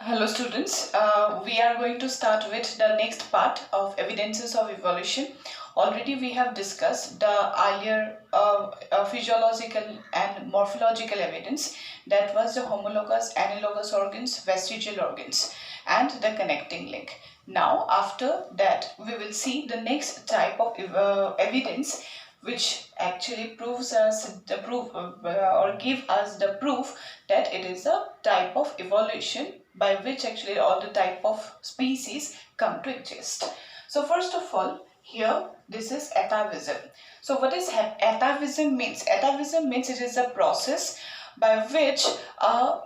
Hello students, we are going to start with the next part of evidences of evolution. Already we have discussed the earlier physiological and morphological evidence, that was the homologous, analogous organs, vestigial organs and the connecting link. Now after that we will see the next type of evidence which actually proves us the proof or give us the proof that it is a type of evolution by which actually all the type of species come to exist. So first of all, here this is atavism. So what is atavism means? Atavism means it is a process by which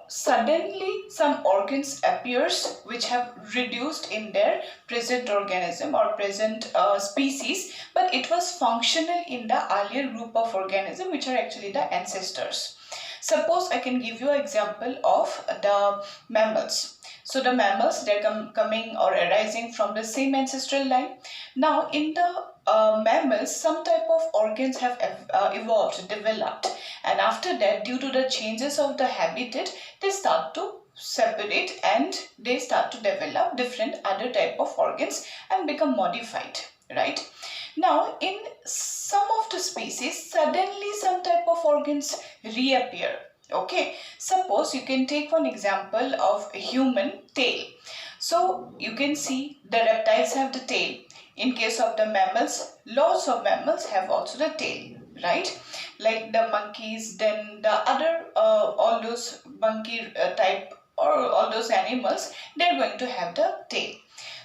suddenly some organs appears which have reduced in their present organism or present species, but it was functional in the earlier group of organism which are actually the ancestors. Suppose I can give you an example of the mammals. So the mammals, they're coming or arising from the same ancestral line. Now in the mammals, some type of organs have evolved, developed, and after that, due to the changes of the habitat, they start to separate and they start to develop different other type of organs and become modified, right? Now in some of the species, suddenly some type of organs reappear. Okay, suppose you can take one example of a human tail. So you can see the reptiles have the tail. In case of the mammals, lots of mammals have also the tail, right? Like the monkeys, then the other all those monkey type or all those animals, they're going to have the tail.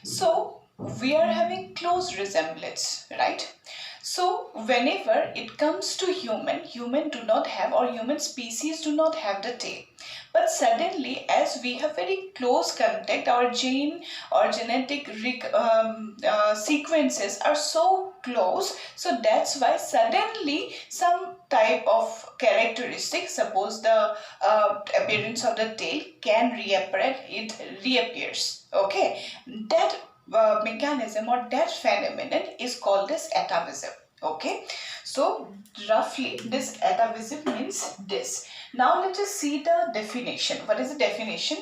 So we are having close resemblance, right? So whenever it comes to human do not have, or human species do not have the tail. But suddenly, as we have very close contact, our gene or genetic sequences are so close, so that's why suddenly some type of characteristic, suppose the appearance of the tail can reappear, it reappears. Okay, that mechanism or that phenomenon is called as atavism. Okay, so roughly this atavism means this. Now let us see the definition. What is the definition?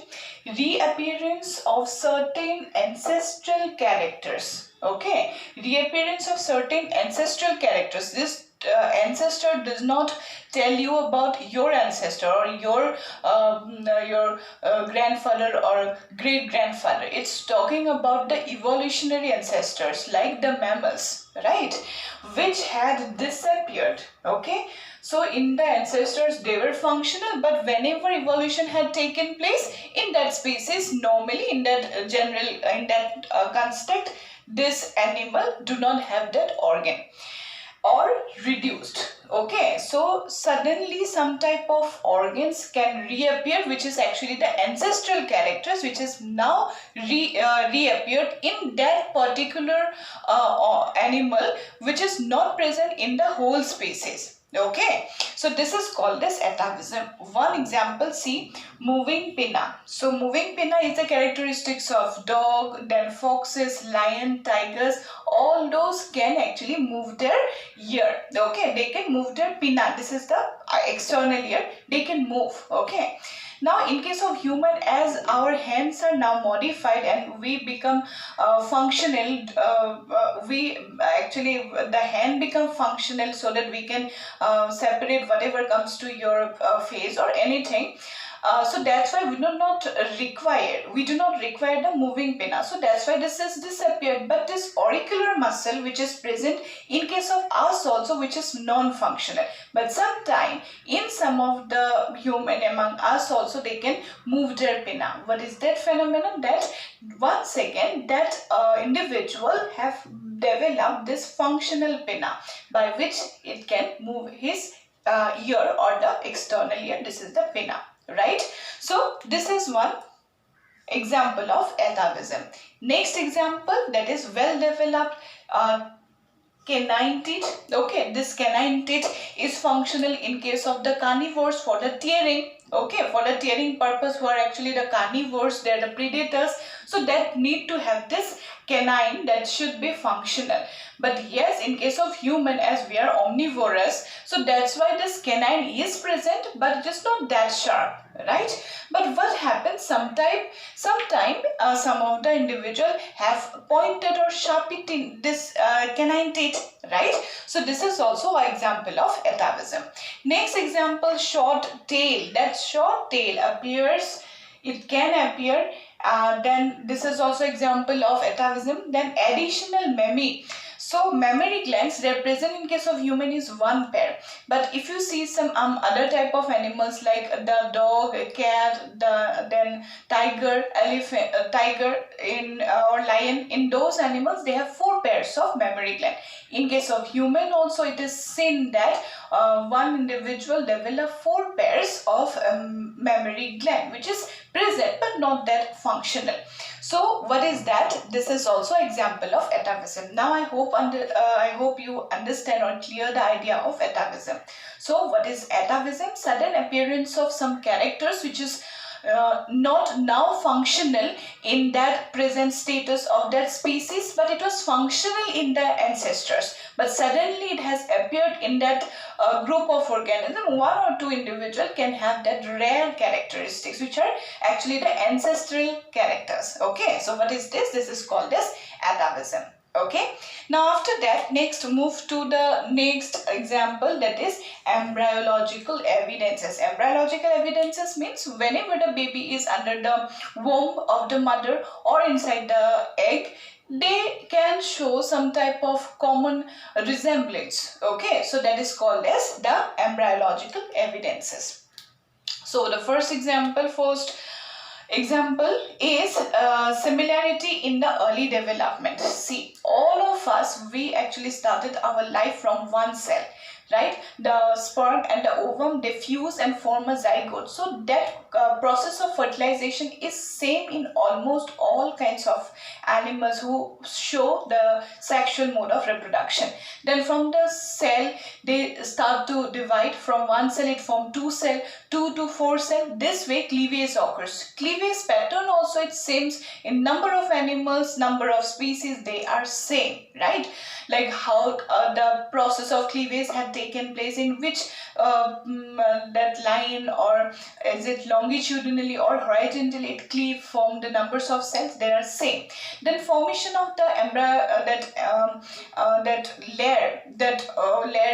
Reappearance of certain ancestral characters. Okay, reappearance of certain ancestral characters. This ancestor does not tell you about your ancestor or your grandfather or great grandfather. It's talking about the evolutionary ancestors like the mammals, right, which had disappeared. Okay, so in the ancestors they were functional, but whenever evolution had taken place in that species, normally in that general in that construct, this animal do not have that organ or reduced. Okay, so suddenly some type of organs can reappear, which is actually the ancestral characters which is now reappeared in that particular animal which is not present in the whole species. Okay, so this is called as atavism. One example, see, moving pinna. So moving pinna is the characteristics of dog, then foxes, lion, tigers. All those can actually move their ear. Okay, they can move their pinna. This is the external ear. They can move. Okay. Now in case of human, as our hands are now modified and we become functional, we actually the hand become functional so that we can separate whatever comes to your face or anything. So that's why we do not require the moving pinna. So that's why this is disappeared. But this auricular muscle which is present in case of us also, which is non-functional. But sometime in some of the human among us also they can move their pinna. What is that phenomenon? That once again that individual have developed this functional pinna by which it can move his ear or the external ear. This is the pinna. Right? So this is one example of atavism. Next example, that is well developed canine teeth. Okay, this canine teeth is functional in case of the carnivores for the tearing. Okay, for the tearing purpose, who are actually the carnivores, they are the predators. So that need to have this canine that should be functional. But yes, in case of human, as we are omnivorous, so that's why this canine is present, but it is not that sharp, right? But what happens sometime some of the individual have pointed or sharped this canine teeth, right? So this is also an example of atavism. Next example, short tail. That short tail appears, it can appear, then this is also example of atavism. Then additional mammary. So mammary glands, they are present in case of human is one pair, but if you see some other type of animals like the dog, cat, then tiger, elephant, tiger in or lion, in those animals they have four pairs of mammary gland. In case of human also it is seen that one individual develop four pairs of mammary gland, which is present but not that functional. So what is that? This is also example of atavism. Now I hope you understand or clear the idea of atavism. So what is atavism? Sudden appearance of some characters which is not now functional in that present status of that species, but it was functional in the ancestors, but suddenly it has appeared in that group of organism. One or two individual can have that rare characteristics which are actually the ancestral characters. Okay, so what is this? This is called as atavism. Okay, now after that, next move to the next example, that is embryological evidences. Embryological evidences means whenever the baby is under the womb of the mother or inside the egg, they can show some type of common resemblance. Okay, so that is called as the embryological evidences. So the first example is similarity in the early development. See, all of us, we actually started our life from one cell, right? The sperm and the ovum, they fuse and form a zygote. So that process of fertilization is same in almost all kinds of animals who show the sexual mode of reproduction. Then from the cell, they start to divide. From one cell it form two cell, 2 to 4 cell. This way cleavage occurs. Cleavage pattern also it seems in number of animals, number of species, they are same, right? Like how the process of cleavage had taken place, in which that line, or is it longitudinally or horizontally it cleave, form the numbers of cells, they are same. Then formation of the embryo, that layer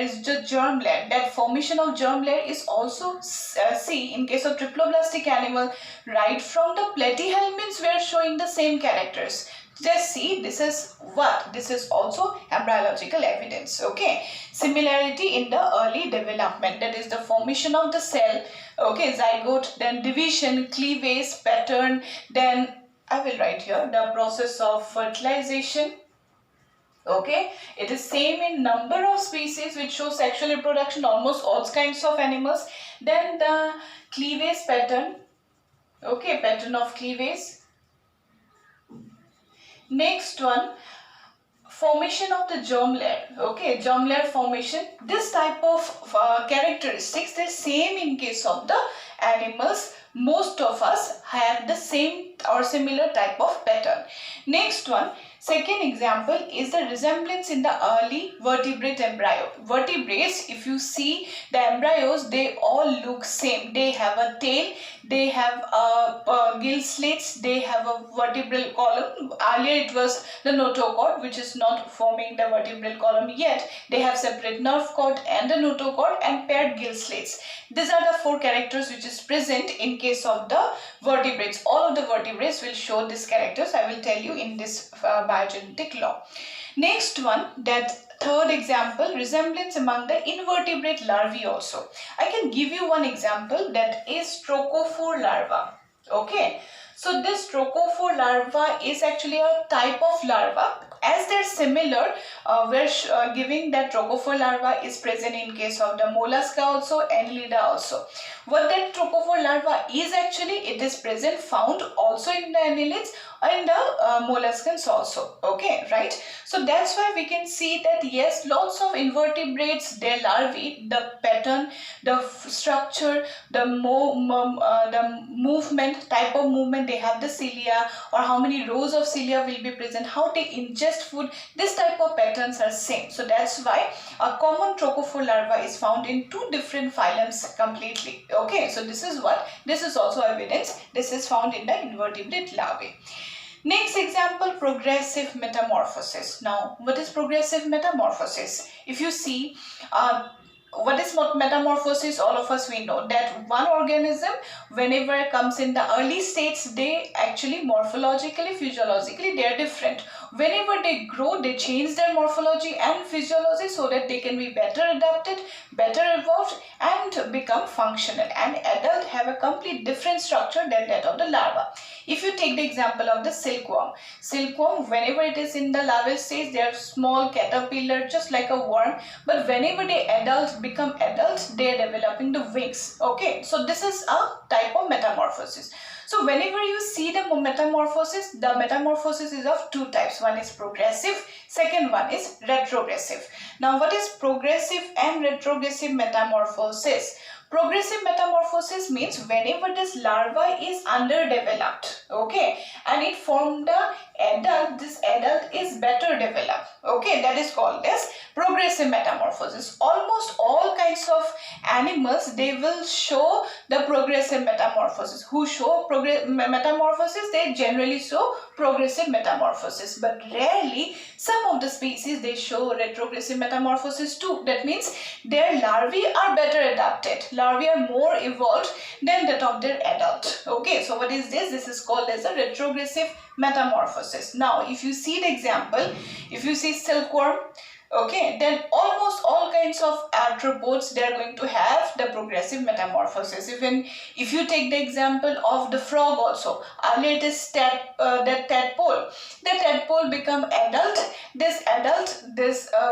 is the germ layer. That formation of germ layer is also see in case of triploblastic animal, right from the platyhelminths we are showing the same characters. Just see, this is what? This is also embryological evidence. Okay, similarity in the early development, that is the formation of the cell, okay, zygote, then division, cleavage pattern, then I will write here the process of fertilization. Okay, it is same in number of species which show sexual reproduction, almost all kinds of animals. Then the cleavage pattern, okay, pattern of cleavage. Next one, formation of the germ layer. Okay, germ layer formation. This type of characteristics, the same in case of the animals. Most of us have the same or similar type of pattern. Next one, second example is the resemblance in the early vertebrate embryo. Vertebrates, if you see the embryos, they all look same. They have a tail, they have gill slits, they have a vertebral column. Earlier it was the notochord, which is not forming the vertebral column yet. They have separate nerve cord and the notochord and paired gill slits. These are the four characters which is present in case of the vertebrates. All of the vertebrates will show these characters. I will tell you in this biogenetic law. Next one, that third example, resemblance among the invertebrate larvae also. I can give you one example, that is trochophore larva. Okay, so this trochophore larva is actually a type of larva. As they're similar, we're giving that trochophore larva is present in case of the mollusca also, Annelida also. What that trochophore larva is actually, it is present, found also in the annelids, and the molluscans also. Okay, right? So that's why we can see that yes, lots of invertebrates, their larvae, the pattern, the structure, the movement, type of movement, they have the cilia, or how many rows of cilia will be present, how they ingest food, this type of patterns are same. So that's why a common trophophore larva is found in two different phylums completely. Okay, so this is what, this is also evidence, this is found in the invertebrate larvae. Next example, progressive metamorphosis. Now, what is progressive metamorphosis? If you see, what is metamorphosis? All of us we know that one organism, whenever it comes in the early states, they actually morphologically, physiologically, they are different. Whenever they grow, they change their morphology and physiology so that they can be better adapted, better evolved, and become functional. And adult have a complete different structure than that of the larva. If you take the example of the silkworm, whenever it is in the larval stage, they are small caterpillar, just like a worm. But whenever they become adults, they are developing the wings. Okay, so this is a type of metamorphosis. So whenever you see the metamorphosis is of two types. One is progressive, second one is retrogressive. Now, what is progressive and retrogressive metamorphosis? Progressive metamorphosis means whenever this larva is underdeveloped, okay, and it formed the adult, this adult is better developed, okay, that is called as progressive metamorphosis. Almost all kinds of animals, they will show the progressive metamorphosis. Who show metamorphosis, they generally show progressive metamorphosis, but rarely some of the species, they show retrogressive metamorphosis too. That means their larvae are better adapted, larvae are more evolved than that of their adult. Okay, so what is this? This is called as a retrogressive metamorphosis. Now, if you see the example, if you see silkworm, okay, then almost all kinds of arthropods, they are going to have the progressive metamorphosis. Even if you take the example of the frog also, earlier it is that tadpole. The tadpole become adult. This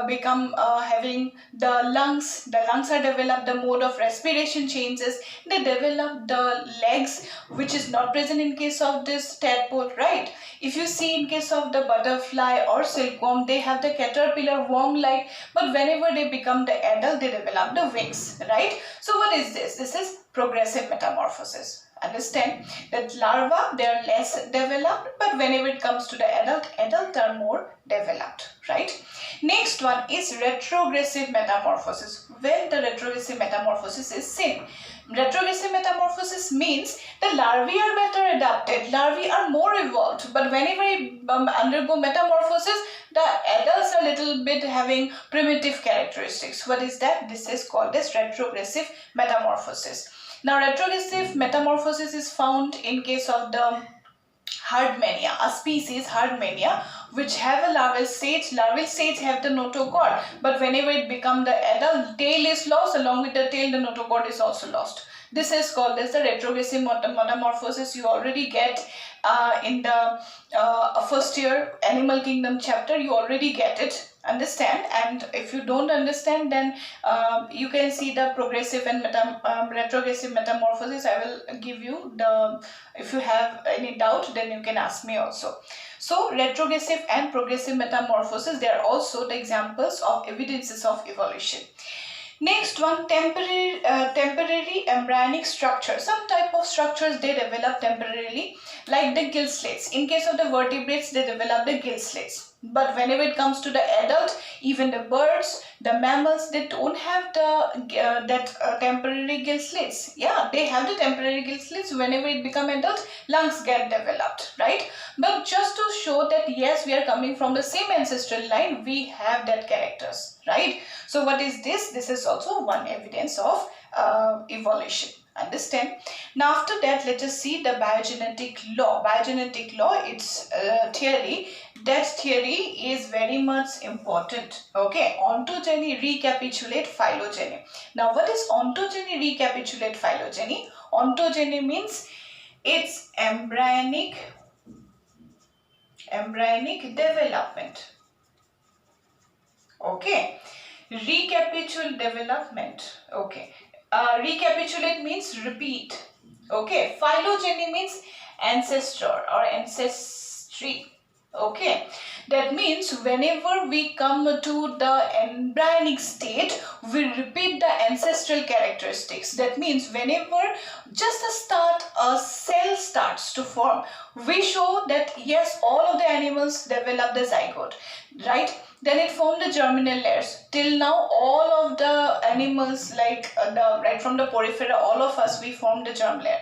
become having the lungs are developed, the mode of respiration changes, they develop the legs, which is not present in case of this tadpole, right? If you see in case of the butterfly or silkworm, they have the caterpillar worm-like, but whenever they become the adult, they develop the wings, right? So what is this? This is progressive metamorphosis. Understand that larva, they are less developed, but whenever it comes to the adult are more developed, right? Next one is retrogressive metamorphosis. When the retrogressive metamorphosis is seen, retrogressive metamorphosis means the larvae are better adapted, larvae are more evolved, but whenever it undergo metamorphosis, the adults are little bit having primitive characteristics. What is that? This is called as retrogressive metamorphosis. Now, retrogressive metamorphosis is found in case of the Herdmania, a species Herdmania, which have a larval stage. Larval stage have the notochord, but whenever it becomes the adult, tail is lost. Along with the tail, the notochord is also lost. This is called as the retrogressive metamorphosis. You already get in the first year Animal Kingdom chapter. You already get it. Understand? And if you don't understand, then you can see the progressive and retrogressive metamorphosis. I will give you the, if you have any doubt, then you can ask me also. So retrogressive and progressive metamorphosis, they are also the examples of evidences of evolution. Next one, temporary embryonic structure. Some type of structures, they develop temporarily, like the gill slits. In case of the vertebrates, they develop the gill slits. But whenever it comes to the adult, even the birds, the mammals, they don't have the temporary gill slits. Yeah, they have the temporary gill slits. Whenever it become adult, lungs get developed, right? But just to show that yes, we are coming from the same ancestral line, we have that characters, right? So what is this? This is also one evidence of evolution. Understand? Now after that, let us see the biogenetic law. Biogenetic law, it's theory. That theory is very much important. Okay, ontogeny recapitulate phylogeny. Now what is ontogeny recapitulate phylogeny? Ontogeny means it's embryonic development. Okay, recapitulate development. Okay, recapitulate means repeat. Okay, phylogeny means ancestor or ancestry. tree. Okay, that means whenever we come to the embryonic state, we repeat the ancestral characteristics. That means whenever just the start a cell starts to form, we show that yes, all of the animals develop the zygote, right? Then it formed the germinal layers. Till now, all of the animals, like right from the porifera, all of us, we formed the germ layer.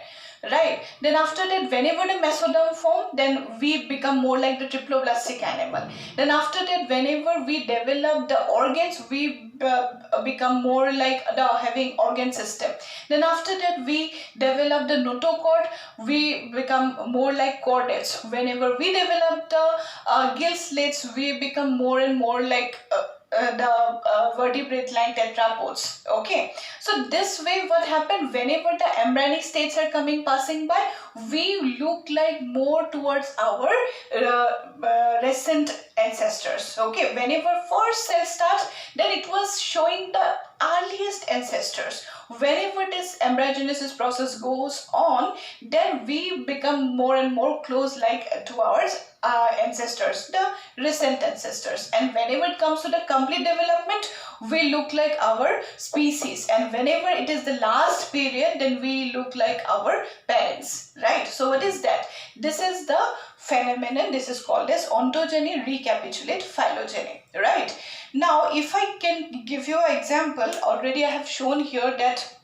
Right. Then after that, whenever the mesoderm form, then we become more like the triploblastic animal. Then after that, whenever we develop the organs, we become more like the having organ system. Then after that, we develop the notochord, we become more like chordates. Whenever we develop the gill slits, we become more and more like the vertebrate line tetrapods. Okay, so this way what happened, whenever the embryonic states are passing by, we look like more towards our recent ancestors. Okay, whenever first cell starts, then it was showing the earliest ancestors. Whenever this embryogenesis process goes on, then we become more and more close like to our ancestors, the recent ancestors. And whenever it comes to the complete development, we look like our species, and whenever it is the last period, then we look like our parents, right? So what is that? This is the phenomenon. This is called as ontogeny, recapitulate phylogeny, right? Now if I can give you an example, already I have shown here that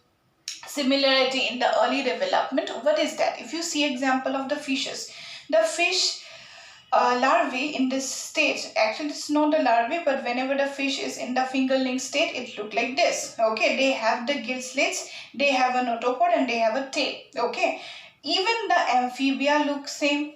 similarity in the early development. What is that? If you see example of the fishes, the fish larvae in this stage, actually it's not the larvae, but whenever the fish is in the fingerling state, it look like this. Okay, they have the gill slits, they have a notochord, and they have a tail. Okay, even the amphibia look same.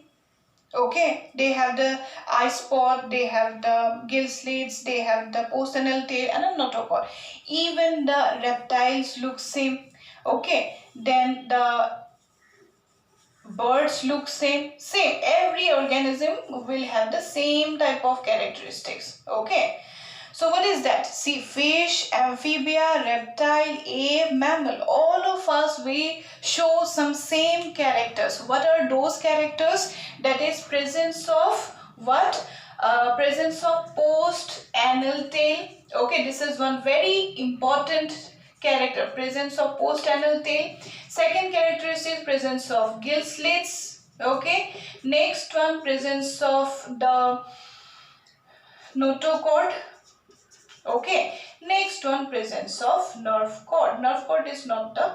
Okay, they have the eye spot, they have the gill slits, they have the postanal tail and a notochord. Even the reptiles look same. Okay, then the birds look same. Every organism will have the same type of characteristics. Okay, so what is that? See, fish, amphibia, reptile, ape, mammal, all of us, we show some same characters. What are those characters? That is presence of what? Presence of post anal tail. Okay, this is one very important character, presence of post anal tail. Second characteristic, presence of gill slits. Okay, next one, presence of the notochord. Okay, next one, presence of nerve cord. Nerve cord is not the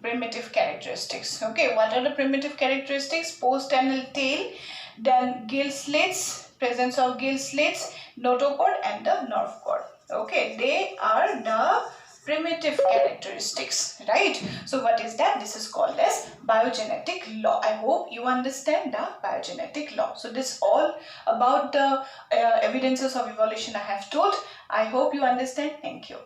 primitive characteristics. Okay, what are the primitive characteristics? Post anal tail, then gill slits, presence of gill slits, notochord, and the nerve cord. Okay, they are the primitive characteristics, right? So what is that? This is called as biogenetic law. I hope you understand the biogenetic law. So this all about the evidences of evolution I have told. I hope you understand. Thank you.